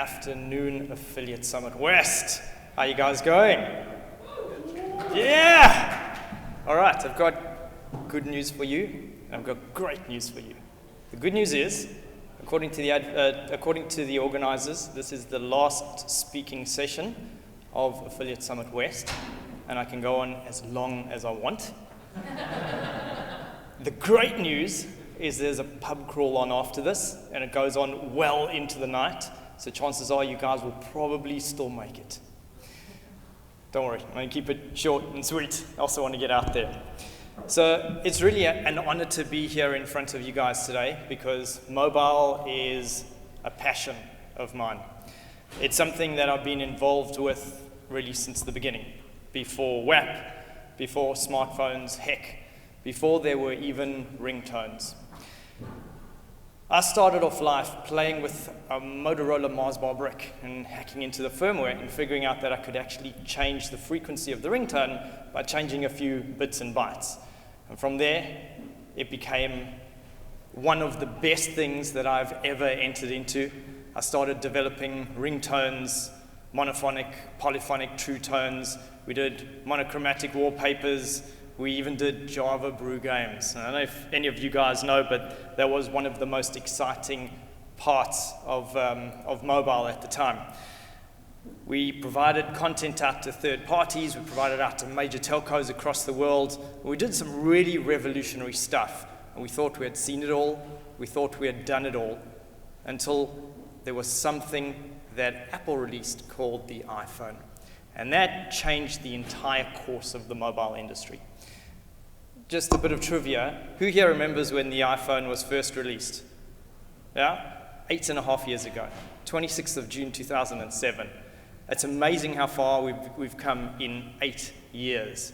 afternoon Affiliate Summit West. How you guys going? Yeah! All right, I've got good news for you. I've got great news for you. The good news is, according to the organizers, this is the last speaking session of Affiliate Summit West, and I can go on as long as I want. The great news is there's a pub crawl on after this, and it goes on well into the night, so chances are you guys will probably still make it. Don't worry, I'm going to keep it short and sweet. I also want to get out there. So it's really an honor to be here in front of you guys today, because mobile is a passion of mine. It's something that I've been involved with really since the beginning, before WAP, before smartphones, heck, before there were even ringtones. I started off life playing with a Motorola Mars bar brick and hacking into the firmware and figuring out that I could actually change the frequency of the ringtone by changing a few bits and bytes. And from there, it became one of the best things that I've ever entered into. I started developing ringtones, monophonic, polyphonic true tones. We did monochromatic wallpapers. We even did Java brew games. I don't know if any of you guys know, but that was one of the most exciting parts of mobile at the time. We provided content out to third parties. We provided out to major telcos across the world. We did some really revolutionary stuff. And we thought we had seen it all. We thought we had done it all, until there was something that Apple released called the iPhone. And that changed the entire course of the mobile industry. Just a bit of trivia. Who here remembers when the iPhone was first released? Yeah? 8.5 years ago. 26th of June 2007. It's amazing how far we've come in 8 years.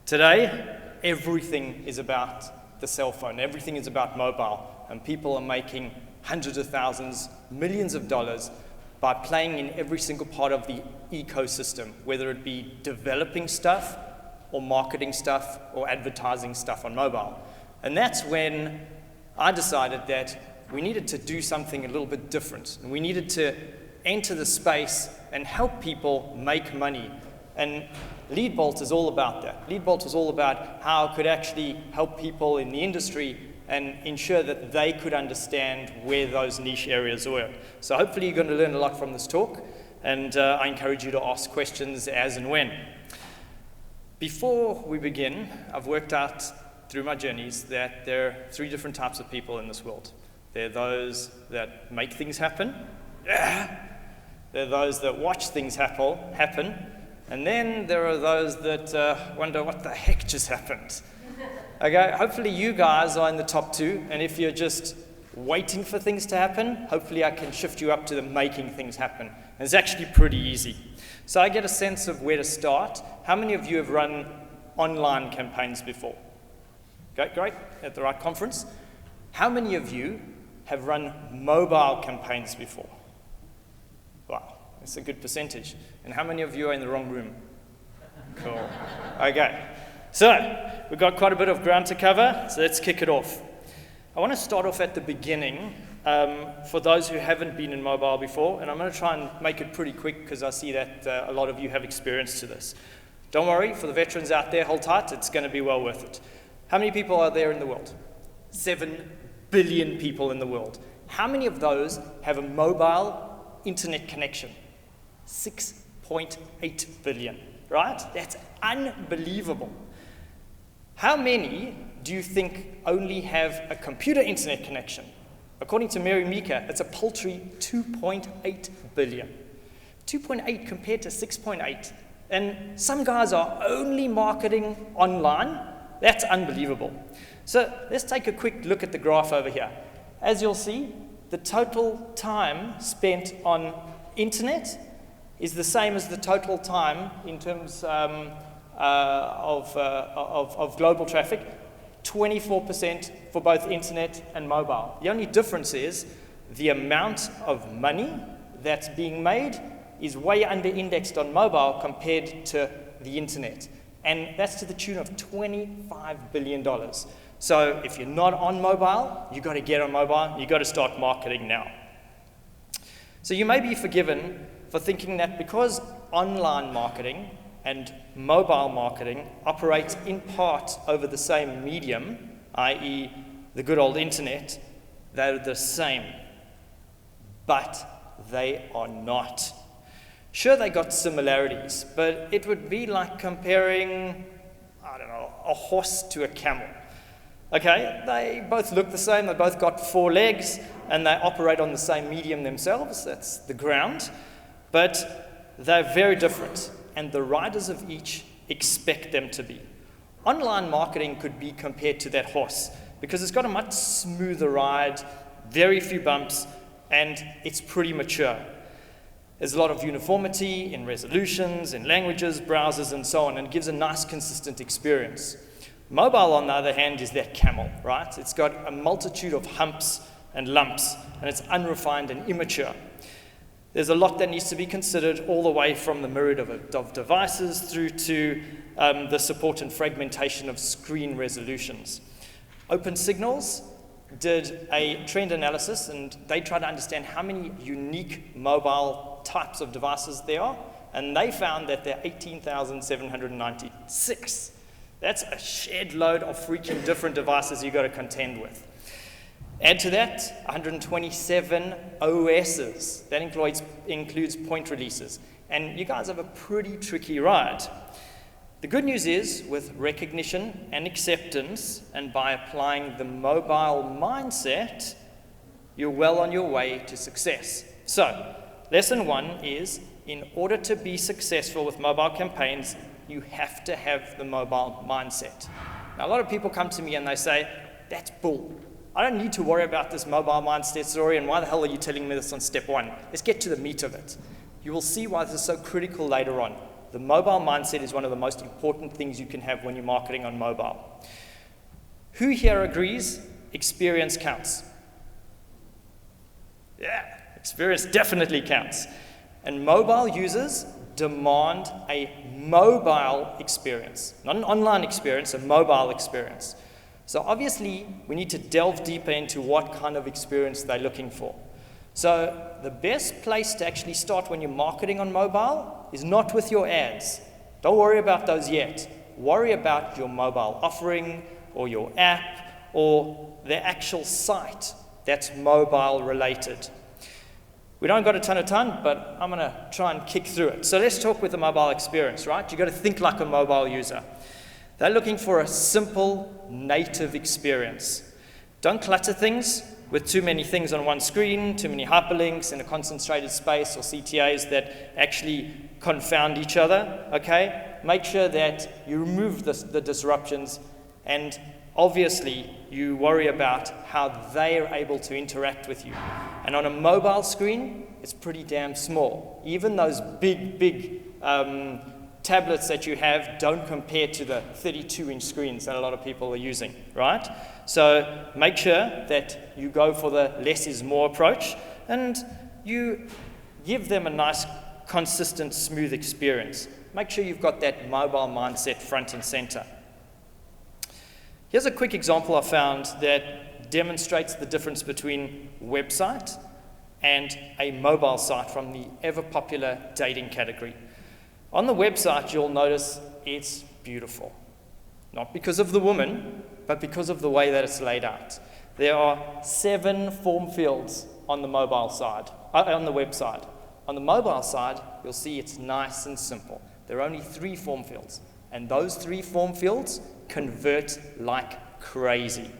Today, everything is about the cell phone. Everything is about mobile. And people are making hundreds of thousands, millions of dollars by playing in every single part of the ecosystem, whether it be developing stuff, or marketing stuff, or advertising stuff on mobile. And that's when I decided that we needed to do something a little bit different. And we needed to enter the space and help people make money. And Leadbolt is all about that. Leadbolt is all about how it could actually help people in the industry and ensure that they could understand where those niche areas were. So hopefully you're going to learn a lot from this talk, and I encourage you to ask questions as and when. Before we begin, I've worked out through my journeys that there are 3 different types of people in this world. There are those that make things happen. Yeah. There are those that watch things happen. And then there are those that wonder what the heck just happened. Okay, hopefully you guys are in the top 2, and if you're just waiting for things to happen, hopefully I can shift you up to the making things happen. And it's actually pretty easy. So I get a sense of where to start. How many of you have run online campaigns before? Okay, great, at the right conference. How many of you have run mobile campaigns before? Wow, that's a good percentage. And how many of you are in the wrong room? Cool. Okay, so we've got quite a bit of ground to cover, so let's kick it off. I want to start off at the beginning for those who haven't been in mobile before, and I'm going to try and make it pretty quick because I see that a lot of you have experience to this. Don't worry, for the veterans out there, hold tight, it's going to be well worth it. How many people are there in the world? 7 billion people in the world. How many of those have a mobile internet connection? 6.8 billion, right? That's unbelievable. How many do you think only have a computer internet connection? According to Mary Meeker, it's a paltry 2.8 billion. 2.8 compared to 6.8. And some guys are only marketing online. That's unbelievable. So let's take a quick look at the graph over here. As you'll see, the total time spent on internet is the same as the total time in terms of global traffic. 24% for both internet and mobile. The only difference is the amount of money that's being made is way under-indexed on mobile compared to the internet. And that's to the tune of $25 billion. So if you're not on mobile, you've got to get on mobile, you've got to start marketing now. So you may be forgiven for thinking that because online marketing and mobile marketing operate in part over the same medium, i.e. the good old internet, they're the same. But they are not. Sure, they got similarities, but it would be like comparing, I don't know, a horse to a camel. Okay, they both look the same, they both got 4 legs, and they operate on the same medium themselves, that's the ground, but they're very different, and the riders of each expect them to be. Online marketing could be compared to that horse, because it's got a much smoother ride, very few bumps, and it's pretty mature. There's a lot of uniformity in resolutions, in languages, browsers, and so on, and it gives a nice, consistent experience. Mobile, on the other hand, is that camel, right? It's got a multitude of humps and lumps, and it's unrefined and immature. There's a lot that needs to be considered, all the way from the myriad of devices through to the support and fragmentation of screen resolutions. Open Signals did a trend analysis, and they tried to understand how many unique mobile types of devices there are, and they found that there are 18,796. That's a shed load of freaking different devices you've got to contend with. Add to that 127 OSs. That includes point releases. And you guys have a pretty tricky ride. The good news is, with recognition and acceptance, and by applying the mobile mindset, you're well on your way to success. So, lesson 1 is, in order to be successful with mobile campaigns, you have to have the mobile mindset. Now, a lot of people come to me and they say, that's bull. I don't need to worry about this mobile mindset story, and why the hell are you telling me this on step 1? Let's get to the meat of it. You will see why this is so critical later on. The mobile mindset is one of the most important things you can have when you're marketing on mobile. Who here agrees experience counts? Yeah, experience definitely counts. And mobile users demand a mobile experience, not an online experience, a mobile experience. So obviously, we need to delve deeper into what kind of experience they're looking for. So the best place to actually start when you're marketing on mobile is not with your ads. Don't worry about those yet. Worry about your mobile offering, or your app, or the actual site that's mobile related. We don't got a ton of time, but I'm going to try and kick through it. So let's talk with the mobile experience, right? You've got to think like a mobile user. They're looking for a simple, native experience. Don't clutter things with too many things on one screen, too many hyperlinks in a concentrated space, or CTAs that actually confound each other, okay? Make sure that you remove the disruptions, and obviously you worry about how they are able to interact with you. And on a mobile screen, it's pretty damn small. Even those big tablets that you have don't compare to the 32-inch screens that a lot of people are using, right? So make sure that you go for the less is more approach, and you give them a nice, consistent, smooth experience. Make sure you've got that mobile mindset front and center. Here's a quick example I found that demonstrates the difference between website and a mobile site from the ever-popular dating category. On the website, you'll notice it's beautiful. Not because of the woman, but because of the way that it's laid out. There are 7 form fields on the mobile side, on the website. On the mobile side, you'll see it's nice and simple. There are only 3 form fields, and those 3 form fields convert like crazy.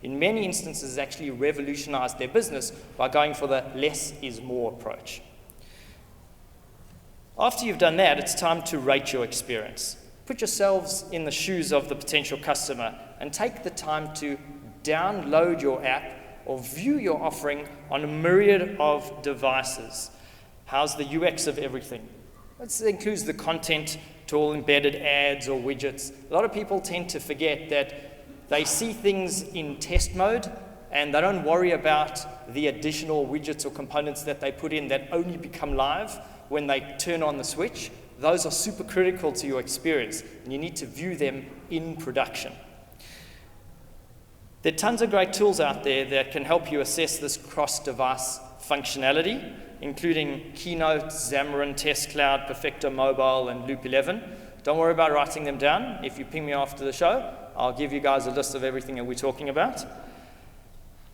In many instances, actually revolutionized their business by going for the less is more approach. After you've done that, it's time to rate your experience. Put yourselves in the shoes of the potential customer and take the time to download your app or view your offering on a myriad of devices. How's the UX of everything? This includes the content to all embedded ads or widgets. A lot of people tend to forget that they see things in test mode and they don't worry about the additional widgets or components that they put in that only become live when they turn on the switch. Those are super critical to your experience, and you need to view them in production. There are tons of great tools out there that can help you assess this cross-device functionality. including Keynote, Xamarin, Test Cloud, Perfecto Mobile, and Loop 11. Don't worry about writing them down. If you ping me after the show, I'll give you guys a list of everything that we're talking about.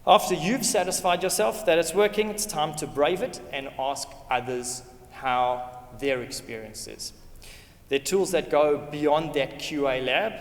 After you've satisfied yourself that it's working, it's time to brave it and ask others how their experience is. There are tools that go beyond that QA lab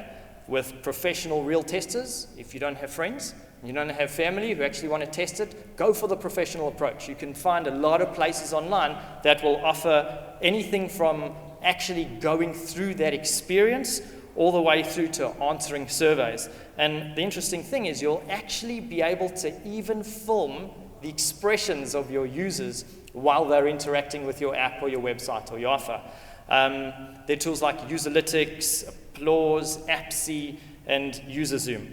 with professional real testers. If you don't have friends, you don't have family who actually want to test it, go for the professional approach. You can find a lot of places online that will offer anything from actually going through that experience all the way through to answering surveys. And the interesting thing is you'll actually be able to even film the expressions of your users while they're interacting with your app or your website or your offer. There are tools like Userlytics, Applause, Appsy, and UserZoom.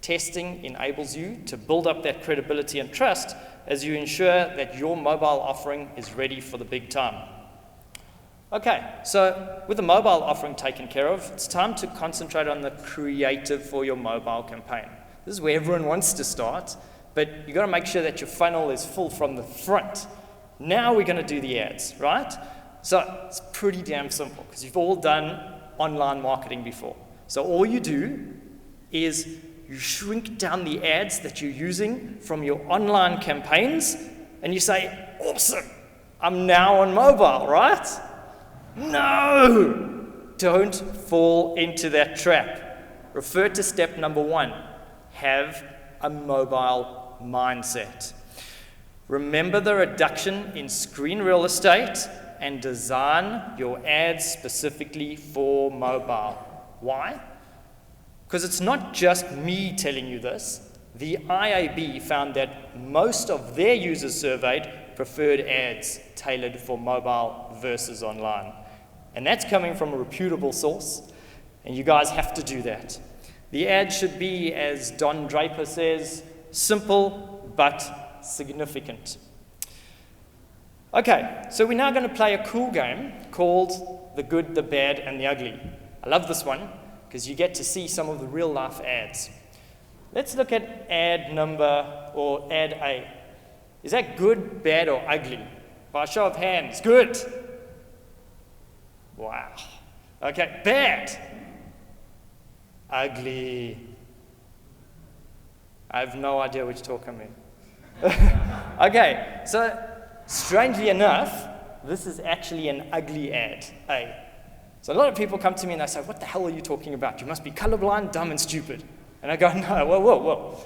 Testing enables you to build up that credibility and trust as you ensure that your mobile offering is ready for the big time. Okay, so with the mobile offering taken care of, it's time to concentrate on the creative for your mobile campaign. This is where everyone wants to start, but you've got to make sure that your funnel is full from the front. Now we're going to do the ads, right? So it's pretty damn simple because you've all done online marketing before. So all you do is you shrink down the ads that you're using from your online campaigns and you say, awesome, I'm now on mobile, right? No! Don't fall into that trap. Refer to step number 1. Have a mobile mindset. Remember the reduction in screen real estate and design your ads specifically for mobile. Why? Because it's not just me telling you this. The IAB found that most of their users surveyed preferred ads tailored for mobile versus online. And that's coming from a reputable source, and you guys have to do that. The ad should be, as Don Draper says, simple but significant. Okay, so we're now going to play a cool game called The Good, the Bad, and the Ugly. I love this one because you get to see some of the real-life ads. Let's look at ad number, or ad A. Is that good, bad, or ugly? By a show of hands, good. Wow. Okay, bad. Ugly. I have no idea which talk I'm in. Okay, so strangely enough, this is actually an ugly ad, A. So a lot of people come to me and they say, what the hell are you talking about? You must be colorblind, dumb, and stupid. And I go, no, whoa.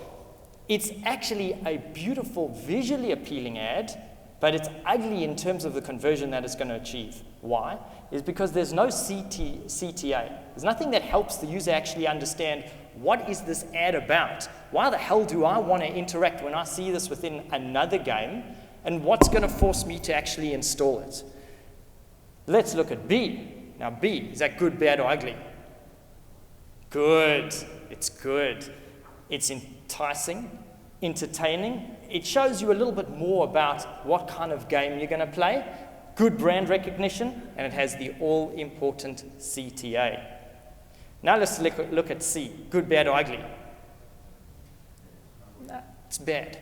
It's actually a beautiful, visually appealing ad, but it's ugly in terms of the conversion that it's going to achieve. Why? Is because there's no CTA. There's nothing that helps the user actually understand what is this ad about? Why the hell do I want to interact when I see this within another game? And what's going to force me to actually install it? Let's look at B. Now B, is that good, bad, or ugly? Good. It's good. It's enticing, entertaining. It shows you a little bit more about what kind of game you're going to play. Good brand recognition, and it has the all-important CTA. Now let's look at C, good, bad, or ugly. No, it's bad.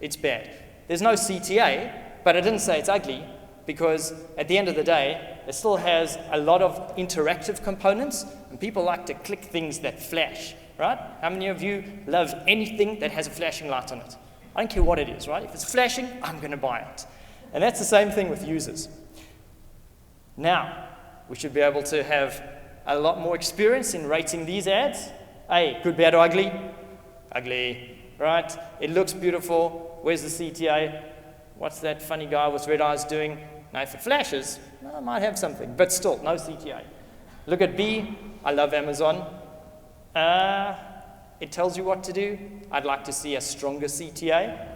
It's bad. There's no CTA, but I didn't say it's ugly because at the end of the day, it still has a lot of interactive components, and people like to click things that flash, right? How many of you love anything that has a flashing light on it? I don't care what it is, right? If it's flashing, I'm going to buy it. And that's the same thing with users. Now, we should be able to have a lot more experience in rating these ads. A, good, bad, or ugly? Ugly, right? It looks beautiful. Where's the CTA? What's that funny guy with red eyes doing? Now, if it flashes, I might have something, but still, no CTA. Look at B. I love Amazon. It tells you what to do. I'd like to see a stronger CTA.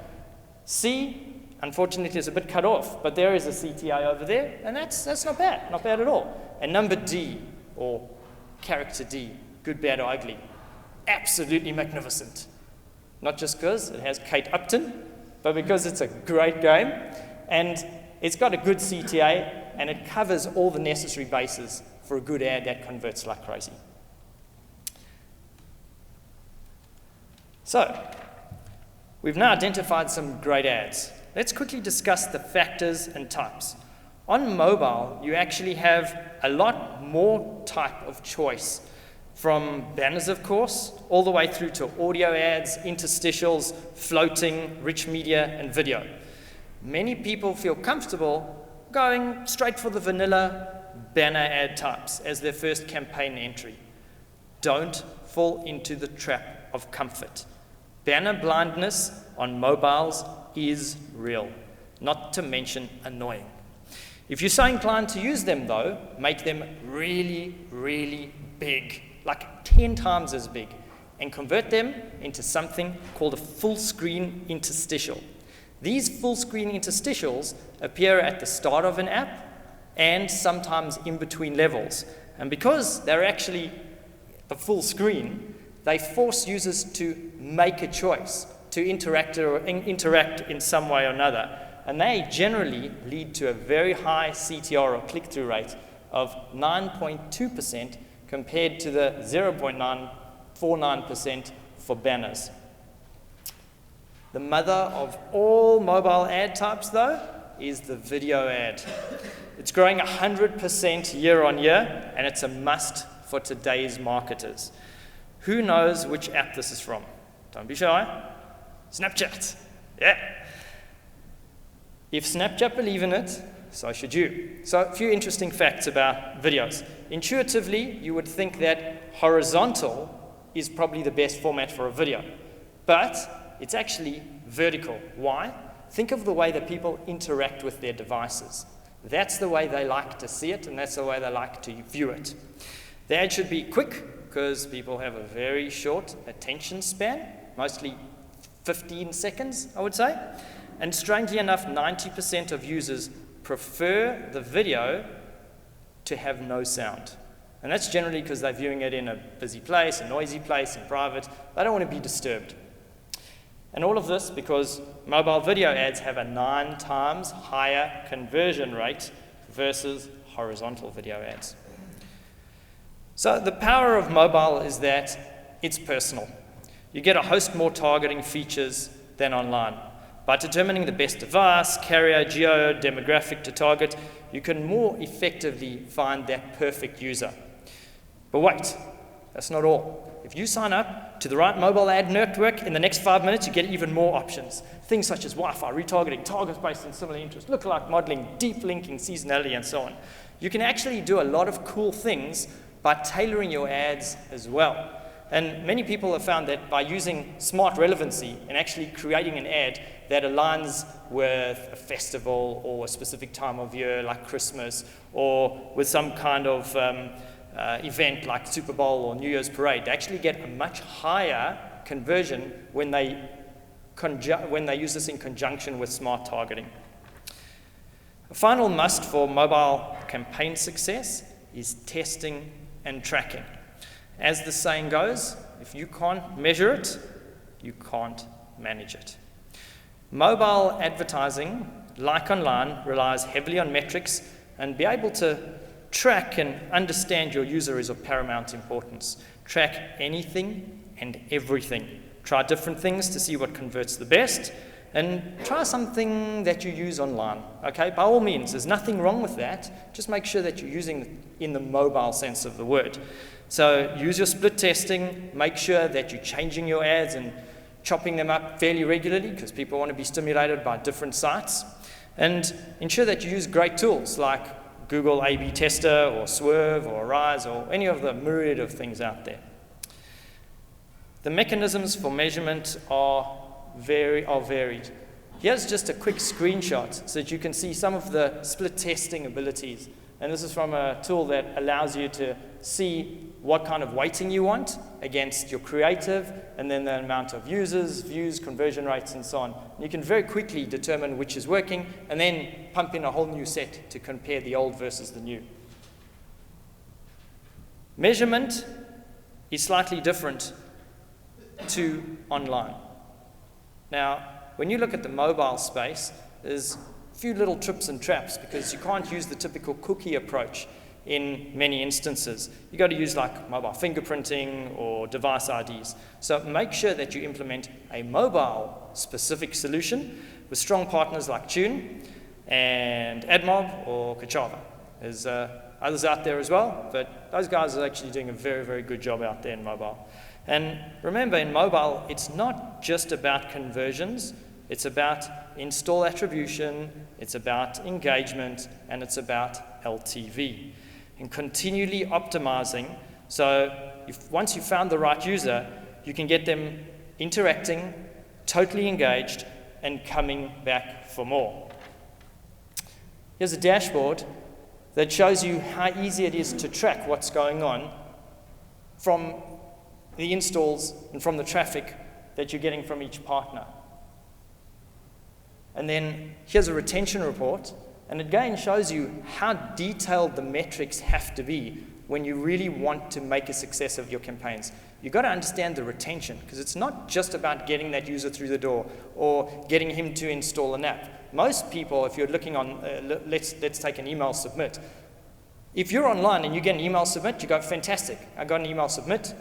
C, unfortunately, is a bit cut off, but there is a CTA over there, and that's not bad at all. And number D, or character D, good, bad, or ugly, absolutely magnificent. Not just because it has Kate Upton, but because it's a great game, and it's got a good CTA, and it covers all the necessary bases for a good ad that converts like crazy. So, we've now identified some great ads. let's quickly discuss the factors and types. On mobile, you actually have a lot more type of choice, from banners, of course, all the way through to audio ads, interstitials, floating, rich media, and video. Many people feel comfortable going straight for the vanilla banner ad types as their first campaign entry. Don't fall into the trap of comfort. Banner blindness on mobiles is real, not to mention annoying. If you're so inclined to use them, though, make them really, really big, like 10 times as big, and convert them into something called a full-screen interstitial. These full-screen interstitials appear at the start of an app and sometimes in between levels. And because they're actually a full screen, they force users to make a choice, to interact in some way or another. And they generally lead to a very high CTR, or click-through rate, of 9.2% compared to the 0.949% for banners. The mother of all mobile ad types, though, is the video ad. It's growing 100% year on year, and it's a must for today's marketers. Who knows which app this is from? Don't be shy. Snapchat. Yeah. If Snapchat believe in it, so should you. So a few interesting facts about videos. Intuitively, you would think that horizontal is probably the best format for a video, but it's actually vertical. Why? Think of the way that people interact with their devices. That's the way they like to see it, and that's the way they like to view it. The ad should be quick, because people have a very short attention span, mostly 15 seconds, I would say. And strangely enough, 90% of users prefer the video to have no sound. And that's generally because they're viewing it in a busy place, a noisy place, in private. They don't want to be disturbed. And all of this because mobile video ads have a 9 times higher conversion rate versus horizontal video ads. So the power of mobile is that it's personal. You get a host more targeting features than online. By determining the best device, carrier, geo, demographic to target, you can more effectively find that perfect user. But wait, that's not all. If you sign up to the right mobile ad network, in the next 5 minutes, you get even more options. Things such as Wi-Fi, retargeting, targets based on similar interests, lookalike modeling, deep linking, seasonality, and so on. You can actually do a lot of cool things by tailoring your ads as well. And many people have found that by using smart relevancy and actually creating an ad that aligns with a festival or a specific time of year like Christmas, or with some kind of event like Super Bowl or New Year's parade, they actually get a much higher conversion when they use this in conjunction with smart targeting. A final must for mobile campaign success is testing and tracking. As the saying goes, if you can't measure it, you can't manage it. Mobile advertising, like online, relies heavily on metrics, and be able to track and understand your user is of paramount importance. Track anything and everything. Try different things to see what converts the best, and try something that you use online, okay? By all means, there's nothing wrong with that. Just make sure that you're using it in the mobile sense of the word. So use your split testing, make sure that you're changing your ads and chopping them up fairly regularly, because people want to be stimulated by different sites, and ensure that you use great tools like Google A/B Tester or Swerve or Rise or any of the myriad of things out there. The mechanisms for measurement are varied. Here's just a quick screenshot so that you can see some of the split testing abilities. And this is from a tool that allows you to see what kind of weighting you want against your creative, and then the amount of users, views, conversion rates, and so on. And you can very quickly determine which is working, and then pump in a whole new set to compare the old versus the new. Measurement is slightly different to online. Now, when you look at the mobile space, there's a few little trips and traps, because you can't use the typical cookie approach in many instances. You've got to use like mobile fingerprinting or device IDs. So make sure that you implement a mobile specific solution with strong partners like Tune and AdMob or Kachava. There's others out there as well, but those guys are actually doing a very, very good job out there in mobile. And remember, in mobile, it's not just about conversions, it's about install attribution, it's about engagement, and it's about LTV. And continually optimizing, so once you've found the right user, you can get them interacting, totally engaged, and coming back for more. Here's a dashboard that shows you how easy it is to track what's going on from the installs and from the traffic that you're getting from each partner. And then here's a retention report, and it again shows you how detailed the metrics have to be when you really want to make a success of your campaigns. You've got to understand the retention, because it's not just about getting that user through the door or getting him to install an app. Most people, if you're looking on, let's take an email submit. If you're online and you get an email submit, you go, fantastic, I got an email submit,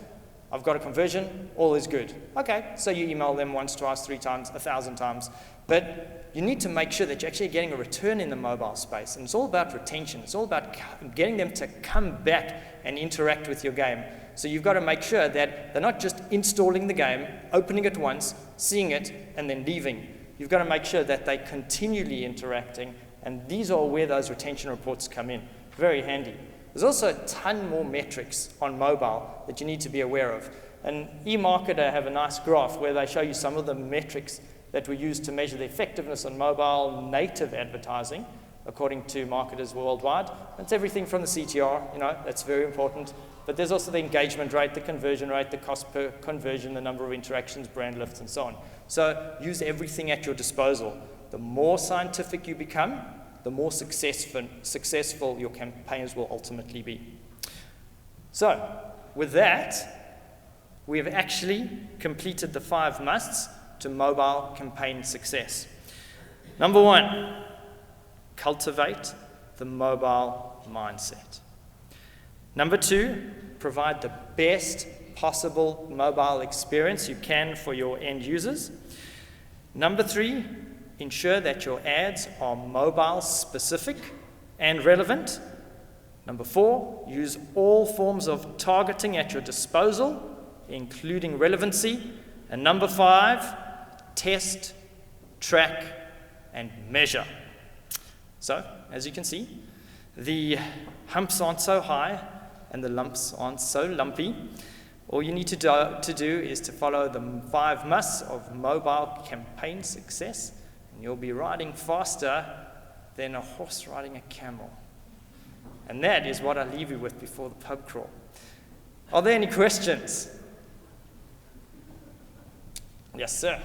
I've got a conversion, all is good. Okay, so you email them once, twice, 3 times, 1,000 times. But you need to make sure that you're actually getting a return in the mobile space. And it's all about retention. It's all about getting them to come back and interact with your game. So you've got to make sure that they're not just installing the game, opening it once, seeing it, and then leaving. You've got to make sure that they're continually interacting. And these are where those retention reports come in. Very handy. There's also a ton more metrics on mobile that you need to be aware of. And eMarketer have a nice graph where they show you some of the metrics that we use to measure the effectiveness on mobile native advertising, according to marketers worldwide. It's everything from the CTR, that's very important. But there's also the engagement rate, the conversion rate, the cost per conversion, the number of interactions, brand lifts, and so on. So use everything at your disposal. The more scientific you become, the more successful your campaigns will ultimately be. So, with that, we have actually completed the 5 musts to mobile campaign success. Number 1, cultivate the mobile mindset. Number 2, provide the best possible mobile experience you can for your end users. Number 3, ensure that your ads are mobile specific and relevant. Number 4, use all forms of targeting at your disposal, including relevancy. And number 5, test, track, and measure. So, as you can see, the humps aren't so high and the lumps aren't so lumpy. All you need to do is to follow the 5 musts of mobile campaign success, and you'll be riding faster than a horse riding a camel. And that is what I leave you with before the pub crawl. Are there any questions? Yes, sir.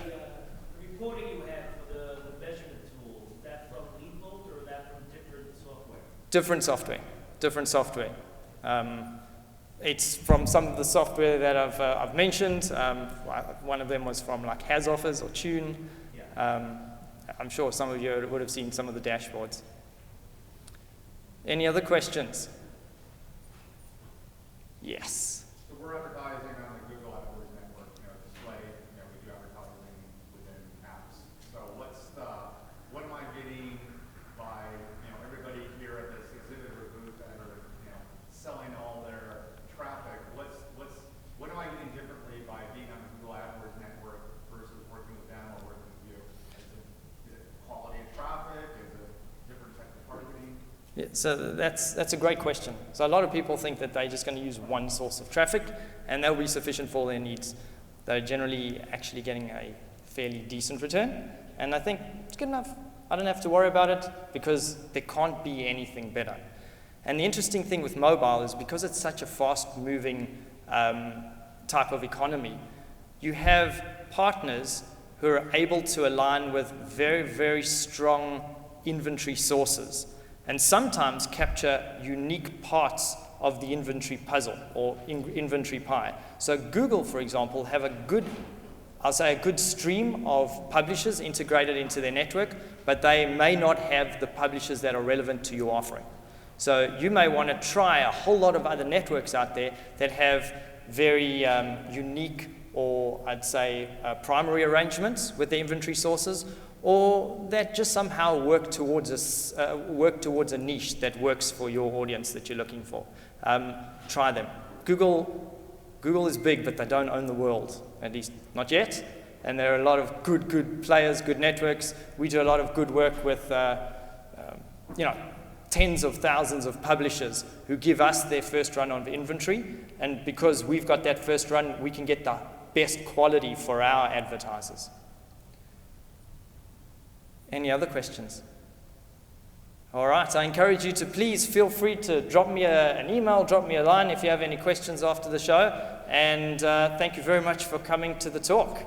The reporting you have for the measurement tools, is that from Leadbolt or is that from different software? Different software. It's from some of the software that I've mentioned. One of them was from like HasOffers or Tune. Yeah. I'm sure some of you would have seen some of the dashboards. Any other questions? Yes. So we're advertising on the Google AdWords network, display, we do advertising within apps. So what am I getting by, everybody here at this exhibitor booth that are, selling all their traffic? What am I getting differently by being on the Google AdWords network versus working with them or working with you? Is it quality of traffic? Is it different type of targeting? Yeah, so that's a great question. So a lot of people think that they're just going to use one source of traffic and that'll be sufficient for their needs. They're generally actually getting a fairly decent return, and I think it's good enough. I don't have to worry about it because there can't be anything better. And the interesting thing with mobile is because it's such a fast-moving type of economy, you have partners who are able to align with very, very strong inventory sources and sometimes capture unique parts of the inventory puzzle or inventory pie. So Google, for example, have a good stream of publishers integrated into their network, but they may not have the publishers that are relevant to your offering. So you may want to try a whole lot of other networks out there that have very unique or I'd say primary arrangements with the inventory sources, or that just somehow work towards a niche that works for your audience that you're looking for. Try them. Google is big, but they don't own the world, at least not yet. And there are a lot of good players, good networks. We do a lot of good work with, tens of thousands of publishers who give us their first run on inventory. And because we've got that first run, we can get the best quality for our advertisers. Any other questions? All right, I encourage you to please feel free to drop me an email, drop me a line if you have any questions after the show. And thank you very much for coming to the talk.